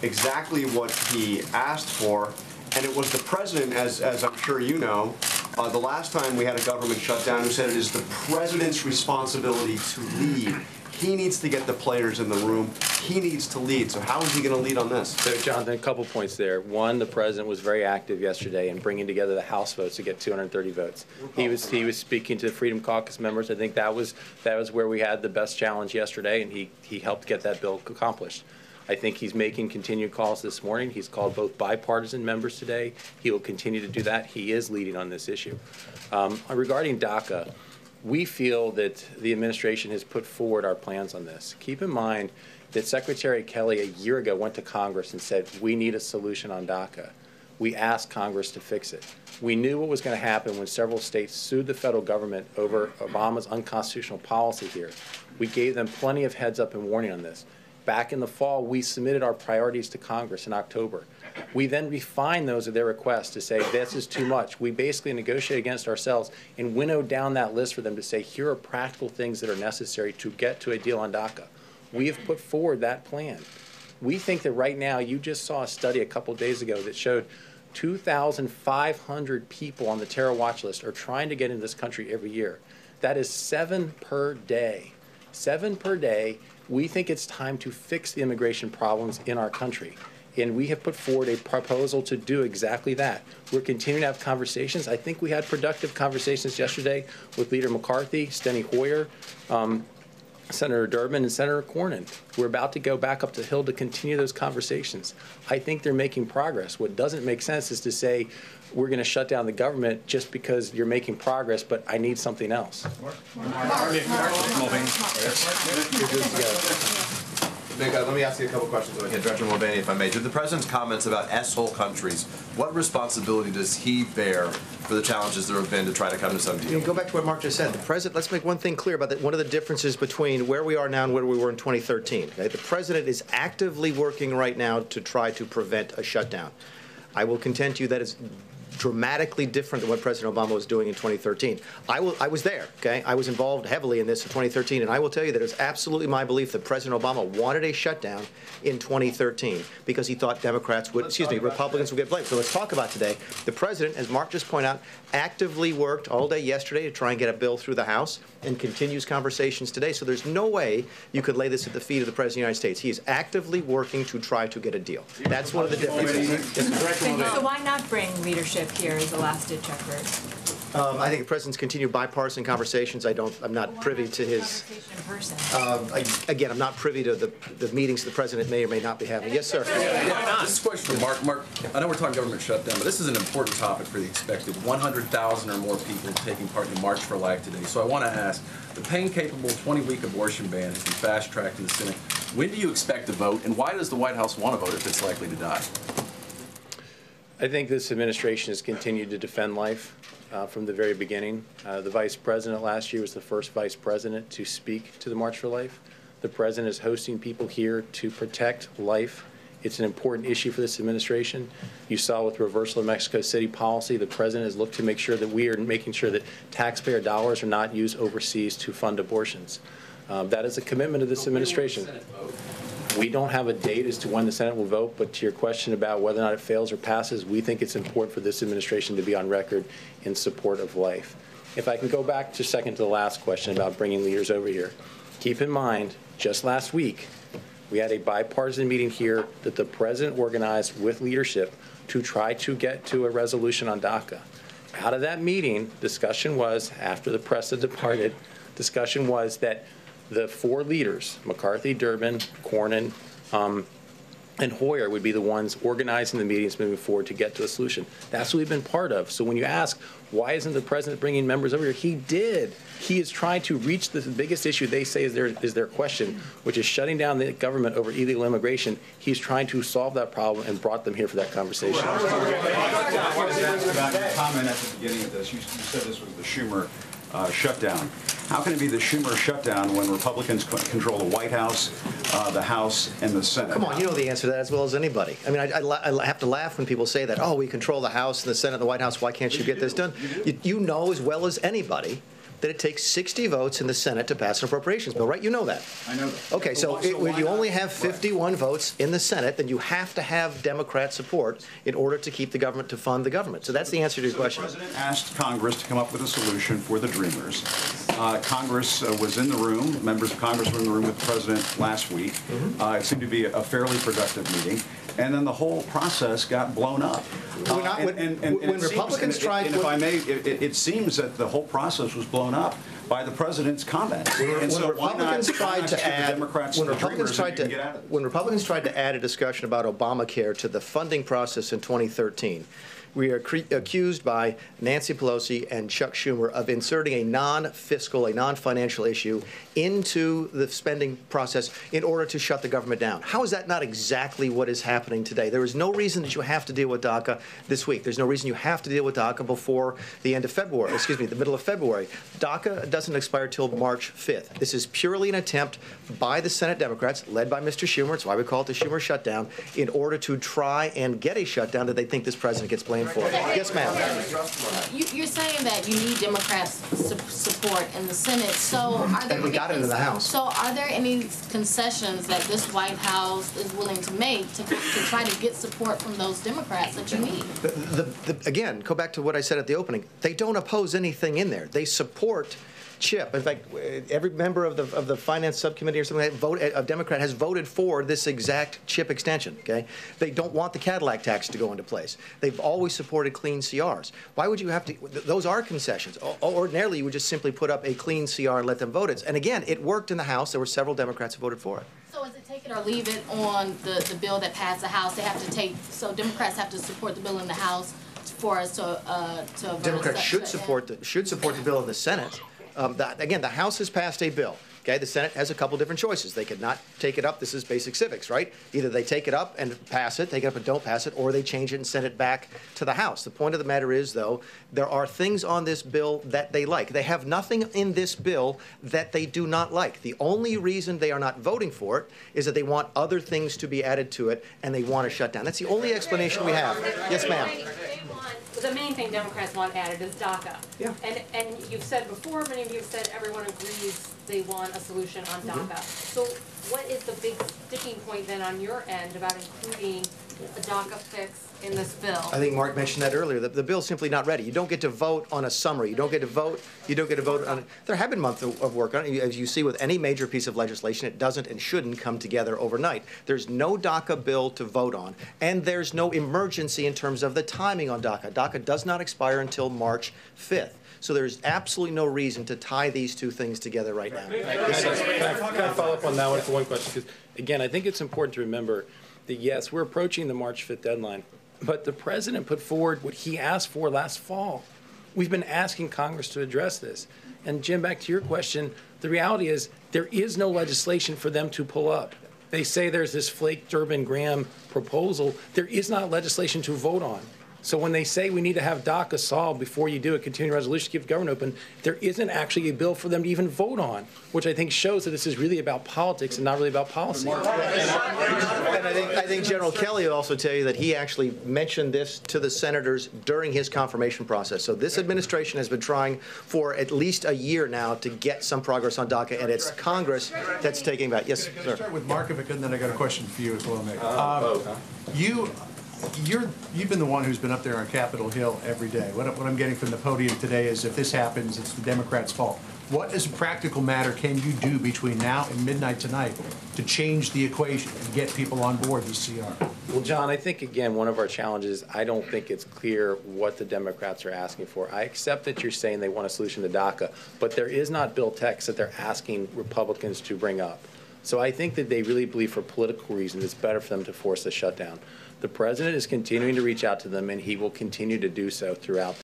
exactly what he asked for, and it was the president, as I'm sure you know, the last time we had a government shutdown, who said it is the president's responsibility to lead. He needs to get the players in the room. He needs to lead. So how is he going to lead on this? So, Jonathan, a couple points there. One, the president was very active yesterday in bringing together the House votes to get 230 votes. He was speaking to the Freedom Caucus members. I think that was where we had the best challenge yesterday, and he helped get that bill accomplished. I think he's making continued calls this morning. He's called both bipartisan members today. He will continue to do that. He is leading on this issue. Regarding DACA, we feel that the administration has put forward our plans on this. Keep in mind that Secretary Kelly a year ago went to Congress and said, we need a solution on DACA. We asked Congress to fix it. We knew what was going to happen when several states sued the federal government over Obama's unconstitutional policy here. We gave them plenty of heads up and warning on this. Back in the fall, we submitted our priorities to Congress in October. We then refined those at their request to say, this is too much. We basically negotiated against ourselves and winnowed down that list for them to say, here are practical things that are necessary to get to a deal on DACA. We have put forward that plan. We think that right now, you just saw a study a couple days ago that showed 2,500 people on the terror watch list are trying to get into this country every year. That is 7 per day. 7 per day. We think it's time to fix the immigration problems in our country. And we have put forward a proposal to do exactly that. We're continuing to have conversations. I think we had productive conversations yesterday with Leader McCarthy, Steny Hoyer, Senator Durbin, and Senator Cornyn. We're about to go back up the Hill to continue those conversations. I think they're making progress. What doesn't make sense is to say we're going to shut down the government just because you're making progress, but I need something else. Let me ask you a couple questions. Okay, Director Mulvaney, if I may. To the President's comments about S-hole countries, what responsibility does he bear for the challenges there have been to try to come to some deal? Go back to what Mark just said. The President, let's make one thing clear about that. One of the differences between where we are now and where we were in 2013. Okay? The President is actively working right now to try to prevent a shutdown. I will contend to you that is dramatically different than what President Obama was doing in 2013. I was there, okay? I was involved heavily in this in 2013, and I will tell you that it's absolutely my belief that President Obama wanted a shutdown in 2013 because he thought Democrats would, Republicans would get blamed. So let's talk about today. The President, as Mark just pointed out, actively worked all day yesterday to try and get a bill through the House and continues conversations today. So there's no way you could lay this at the feet of the President of the United States. He is actively working to try to get a deal. That's one of the differences. So why not bring leadership here as a last-ditch effort? I think the President's continued bipartisan conversations. I'm not privy to his. Again, I'm not privy to the meetings the President may or may not be having. Yes, sir. This is a question for Mark. Mark, I know we're talking government shutdown, but this is an important topic for the expected 100,000 or more people taking part in the March for Life today. So I want to ask, the pain-capable 20-week abortion ban has been fast-tracked in the Senate. When do you expect to vote, and why does the White House want to vote if it's likely to die? I think this administration has continued to defend life from the very beginning. The Vice President last year was the first Vice President to speak to the March for Life. The President is hosting people here to protect life. It's an important issue for this administration. You saw with reversal of Mexico City policy, the President has looked to make sure that we are making sure that taxpayer dollars are not used overseas to fund abortions. That is a commitment of this administration. We don't have a date as to when the Senate will vote, but to your question about whether or not it fails or passes, we think it's important for this administration to be on record in support of life. If I can go back to the last question about bringing leaders over here. Keep in mind, just last week, we had a bipartisan meeting here that the President organized with leadership to try to get to a resolution on DACA. Out of that meeting, discussion was, after the press had departed, discussion was that the 4 leaders, McCarthy, Durbin, Cornyn, and Hoyer, would be the ones organizing the meetings moving forward to get to a solution. That's what we've been part of. So when you ask, why isn't the President bringing members over here? He did. He is trying to reach the biggest issue they say is their question, which is shutting down the government over illegal immigration. He's trying to solve that problem and brought them here for that conversation. I wanted to ask about your comment at the beginning of this. You said this was the Schumer shutdown. How can it be the Schumer shutdown when Republicans control the White House, the House, and the Senate? Come on, you know the answer to that as well as anybody. I mean, I have to laugh when people say that, oh, we control the House and the Senate and the White House, why can't you get this done? You know as well as anybody that it takes 60 votes in the Senate to pass an appropriations bill, right? You know that. I know that. Okay, so when you only have 51 votes in the Senate, then you have to have Democrat support in order to keep the government, to fund the government. So that's the answer to your question. The President asked Congress to come up with a solution for the Dreamers. Congress was in the room. Members of Congress were in the room with the President last week. It seemed to be a fairly productive meeting. And then the whole process got blown up. When Republicans tried, and if I may, it seems that the whole process was blown up by the President's comments. When Republicans tried to add a discussion about Obamacare to the funding process in 2013, we are accused by Nancy Pelosi and Chuck Schumer of inserting a non-fiscal, a non-financial issue into the spending process in order to shut the government down. How is that not exactly what is happening today? There is no reason that you have to deal with DACA this week. There's no reason you have to deal with DACA before the end of February, excuse me, the middle of February. DACA doesn't expire till March 5th. This is purely an attempt by the Senate Democrats, led by Mr. Schumer, that's why we call it the Schumer shutdown, in order to try and get a shutdown that they think this president gets blamed for. Yes, ma'am. You're saying that you need Democrats' support in the Senate. So are there? And we got it in the House. So are there any concessions that this White House is willing to make to try to get support from those Democrats that you need? Again, go back to what I said at the opening. They don't oppose anything in there. They support CHIP. In fact, every member of the Finance Subcommittee or something of Democrat has voted for this exact CHIP extension. Okay, they don't want the Cadillac tax to go into place. They've always supported clean CRs. Why would you have to? Those are concessions. Ordinarily, you would just simply put up a clean CR and let them vote it. And again, it worked in the House. There were several Democrats who voted for it. So is it take it or leave it on the bill that passed the House? They have to take. So Democrats have to support the bill in the House for us to vote. Democrats should support the bill in the Senate. Again, the House has passed a bill. Okay, the Senate has a couple different choices. They could not take it up. This is basic civics, right? Either they take it up and pass it, take it up and don't pass it, or they change it and send it back to the House. The point of the matter is, though, there are things on this bill that they like. They have nothing in this bill that they do not like. The only reason they are not voting for it is that they want other things to be added to it and they want to shut down. That's the only explanation we have. Yes, ma'am. The main thing Democrats want added is DACA. Yeah. And you've said before, many of you have said everyone agrees they want a solution on DACA. So what is the big sticking point then on your end about including a DACA fix in this bill? I think Mark mentioned that earlier. The bill's simply not ready. You don't get to vote on a summary. You don't get to vote. You don't get to vote on it. There have been months of work on it. As you see with any major piece of legislation, it doesn't and shouldn't come together overnight. There's no DACA bill to vote on, and there's no emergency in terms of the timing on DACA. DACA does not expire until March 5th. So there's absolutely no reason to tie these two things together right now. Can I follow up on that one for one question? Because, again, I think it's important to remember that, yes, we're approaching the March 5th deadline, but the president put forward what he asked for last fall. We've been asking Congress to address this. And, Jim, back to your question, the reality is there is no legislation for them to pull up. They say there's this Flake, Durbin, Graham proposal. There is not legislation to vote on. So when they say we need to have DACA solved before you do a continuing resolution to keep the government open, there isn't actually a bill for them to even vote on, which I think shows that this is really about politics and not really about policy. And I think General Kelly will also tell you that he actually mentioned this to the senators during his confirmation process. So this administration has been trying for at least a year now to get some progress on DACA, and it's Congress that's taking that. Yes, Can I sir. start with Markovic, and then I got a question for you as well, Nick. You've been the one who's been up there on Capitol Hill every day. What I'm getting from the podium today is if this happens, it's the Democrats' fault. What, as a practical matter, can you do between now and midnight tonight to change the equation and get people on board with CR? Well, John, I think, again, one of our challenges, I don't think it's clear what the Democrats are asking for. I accept that you're saying they want a solution to DACA, but there is not bill text that they're asking Republicans to bring up. So I think that they really believe for political reasons it's better for them to force a shutdown. The president is continuing to reach out to them, and he will continue to do so throughout